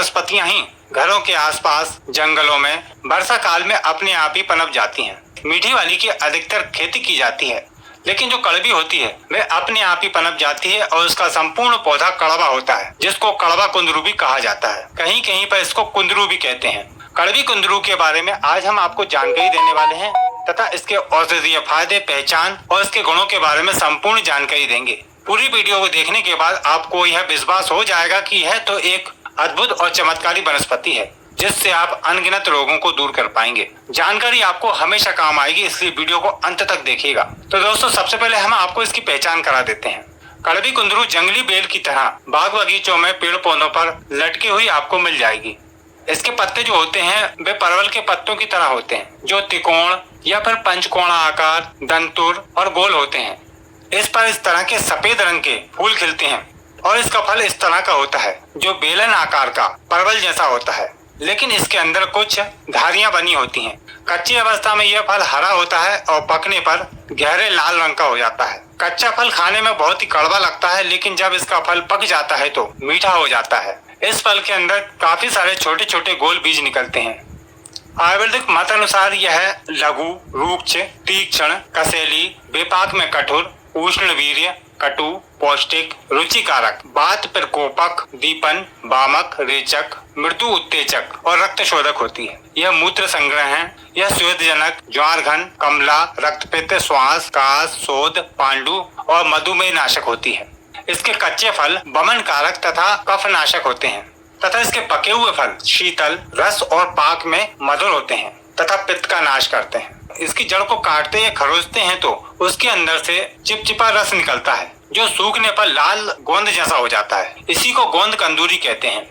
वनस्पतियां ही घरों के आसपास जंगलों में वर्षा काल में अपने आप ही पनप जाती हैं। मीठी वाली की अधिकतर खेती की जाती है, लेकिन जो कड़वी होती है वह अपने आप ही पनप जाती है और उसका संपूर्ण पौधा कड़वा होता है, जिसको कड़वा कुंदरू भी कहा जाता है। कहीं कहीं पर इसको कुंदरू भी कहते हैं। कड़वी कुंदरू के बारे में आज हम आपको जानकारी देने वाले हैं तथा इसके औषधीय फायदे, पहचान और इसके गुणों के बारे में संपूर्ण जानकारी देंगे। पूरी वीडियो को देखने के बाद आपको यह विश्वास हो जाएगा कि यह तो एक अद्भुत और चमत्कारी वनस्पति है, जिससे आप अनगिनत रोगों को दूर कर पाएंगे। जानकारी आपको हमेशा काम आएगी, इसलिए वीडियो को अंत तक देखिएगा। तो दोस्तों, सबसे पहले हम आपको इसकी पहचान करा देते हैं। कड़वी कुंदरू जंगली बेल की तरह बाग बगीचों में पेड़ पौधों पर लटकी हुई आपको मिल जाएगी। इसके पत्ते जो होते हैं वे परवल के पत्तों की तरह होते हैं, जो त्रिकोण या फिर पंचकोण आकार, दंतुर और गोल होते हैं। इस पर इस तरह के सफेद रंग के फूल खिलते हैं और इसका फल इस तरह का होता है, जो बेलन आकार का परवल जैसा होता है, लेकिन इसके अंदर कुछ धारियां बनी होती हैं। कच्ची अवस्था में यह फल हरा होता है और पकने पर गहरे लाल रंग का हो जाता है। कच्चा फल खाने में बहुत ही कड़वा लगता है, लेकिन जब इसका फल पक जाता है तो मीठा हो जाता है। इस फल के अंदर काफी सारे छोटे छोटे गोल बीज निकलते हैं। आयुर्वेदिक मत अनुसार यह लघु, रूक्ष, तीक्ष्ण, कसेली, विपाक में कठोर, उष्ण वीर्य, कटु, पौष्टिक, रुचिकारक, वात प्रकोपक, दीपन, वामक, रेचक, मृत्यु उत्तेजक और रक्त शोधक होती है। यह मूत्र संग्रह है। यह स्वेदजनक, ज्वारघन, कमला, रक्तपित्त, श्वास, कास, शोध, पांडु और मधुमेह नाशक होती है। इसके कच्चे फल वमन कारक तथा कफ नाशक होते हैं तथा इसके पके हुए फल शीतल, रस और पाक में मधुर होते हैं तथा पित्त का नाश करते हैं। इसकी जड़ को काटते या खरोचते हैं तो उसके अंदर से चिपचिपा रस निकलता है, जो सूखने पर लाल गोंद जैसा हो जाता है। इसी को गोंद कंदूरी कहते हैं।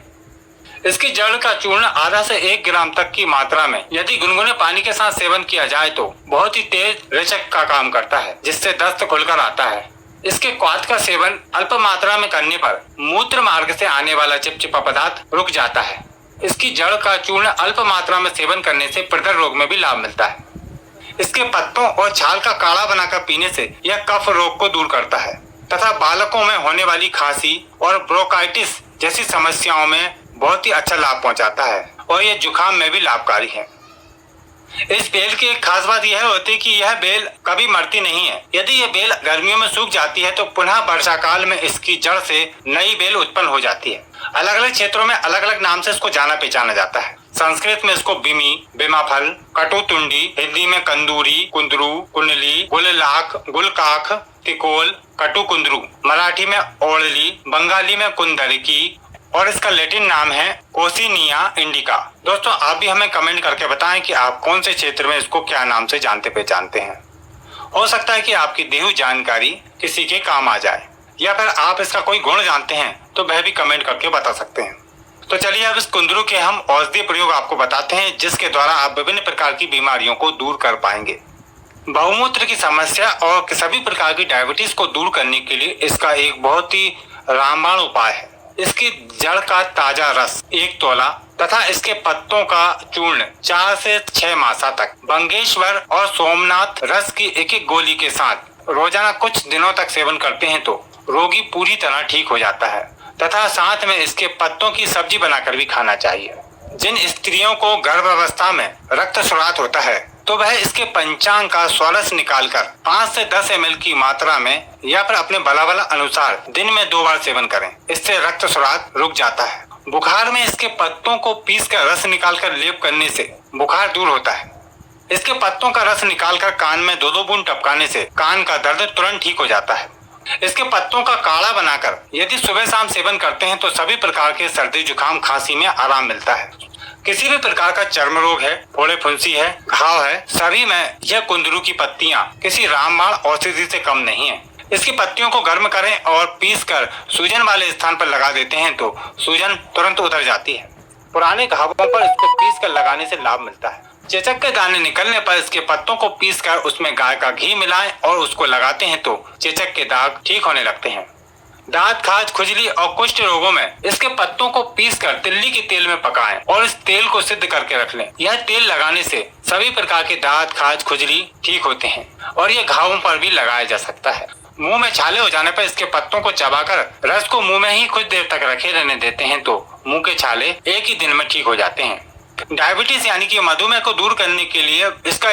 इसकी जड़ का चूर्ण आधा से 1 ग्राम तक की मात्रा में यदि गुनगुने पानी के साथ सेवन किया जाए तो बहुत ही तेज रेचक का काम करता है, जिससे दस्त खुलकर आता है। इसके क्वाथ का सेवन अल्प मात्रा में करने पर मूत्र मार्ग से आने वाला चिपचिपा पदार्थ रुक जाता है। इसकी जड़ का चूर्ण अल्प मात्रा में सेवन करने से प्रदर रोग में भी लाभ मिलता है। इसके पत्तों और छाल का काढ़ा बनाकर पीने से यह कफ रोग को दूर करता है तथा बालकों में होने वाली खांसी और ब्रोंकाइटिस जैसी समस्याओं में बहुत ही अच्छा लाभ पहुंचाता है और यह जुकाम में भी लाभकारी है। इस बेल की एक खास बात यह होती है कि यह बेल कभी मरती नहीं है। यदि यह बेल गर्मियों में सूख जाती है तो पुनः वर्षा काल में इसकी जड़ से नई बेल उत्पन्न हो जाती है। अलग अलग क्षेत्रों में अलग अलग नाम से इसको जाना पहचाना जाता है। संस्कृत में इसको बिमी, बिमाफल, कटुतुंडी, हिंदी में कंदूरी, कुंदरू, कुंडली, गुललाख, गुलकाख, तिकोल, कटु कुंदरू, मराठी में ओड़ली, बंगाली में कुंदरकी और इसका लैटिन नाम है कोसिनिया इंडिका। दोस्तों, आप भी हमें कमेंट करके बताएं कि आप कौन से क्षेत्र में इसको क्या नाम से जानते पहचानते हैं। हो सकता है कि आपकी दी हुई जानकारी किसी के काम आ जाए, या फिर आप इसका कोई गुण जानते हैं तो वह भी कमेंट करके बता सकते हैं। तो चलिए अब इस कुंदरू के हम औषधीय प्रयोग आपको बताते हैं, जिसके द्वारा आप विभिन्न प्रकार की बीमारियों को दूर कर पाएंगे। बहुमूत्र की समस्या और सभी प्रकार की डायबिटीज को दूर करने के लिए इसका एक बहुत ही रामबाण उपाय है। इसकी जड़ का ताजा रस 1 तोला तथा इसके पत्तों का चूर्ण 4 से 6 मासा तक बंगेश्वर और सोमनाथ रस की एक गोली के साथ रोजाना कुछ दिनों तक सेवन करते हैं तो रोगी पूरी तरह ठीक हो जाता है तथा साथ में इसके पत्तों की सब्जी बनाकर भी खाना चाहिए। जिन स्त्रियों को गर्भावस्था में रक्तस्राव होता है तो वह इसके पंचांग का स्वरस निकालकर 5 से 10 ml की मात्रा में या फिर अपने बलाबला अनुसार दिन में 2 बार सेवन करें। इससे रक्तस्राव रुक जाता है। बुखार में इसके पत्तों को पीसकर रस निकालकर लेप करने से बुखार दूर होता है। इसके पत्तों का रस निकालकर कान में 2-2 बूंद टपकाने से कान का दर्द तुरंत ठीक हो जाता है। इसके पत्तों का काढ़ा बनाकर यदि सुबह शाम सेवन करते हैं तो सभी प्रकार के सर्दी, जुकाम, खांसी में आराम मिलता है। किसी भी प्रकार का चर्म रोग है, फोड़े फुंसी है, घाव है, सभी में यह कुंदरू की पत्तियां किसी रामबाण औषधि से कम नहीं है। इसकी पत्तियों को गर्म करें और पीसकर सूजन वाले स्थान पर लगा देते हैं तो सूजन तुरंत उतर जाती है। पुराने घावों पर इसको पीसकर लगाने से लाभ मिलता है। चेचक के दाने निकलने पर इसके पत्तों को पीसकर उसमें गाय का घी मिलाएं और उसको लगाते हैं तो चेचक के दाग ठीक होने लगते हैं। दांत, खाज, खुजली और कुष्ठ रोगों में इसके पत्तों को पीसकर तिल्ली के तेल में पकाएं और इस तेल को सिद्ध करके रख लें। यह तेल लगाने से सभी प्रकार के दांत, खाज, खुजली ठीक होते हैं और ये घावों पर भी लगाया जा सकता है। मुंह में छाले हो जाने पर इसके पत्तों को चबाकर रस को मुंह में ही कुछ देर तक रखे रहने देते हैं तो मुंह के छाले एक ही दिन में ठीक हो जाते हैं। डायबिटीज यानी कि मधुमेह को दूर करने के लिए इसका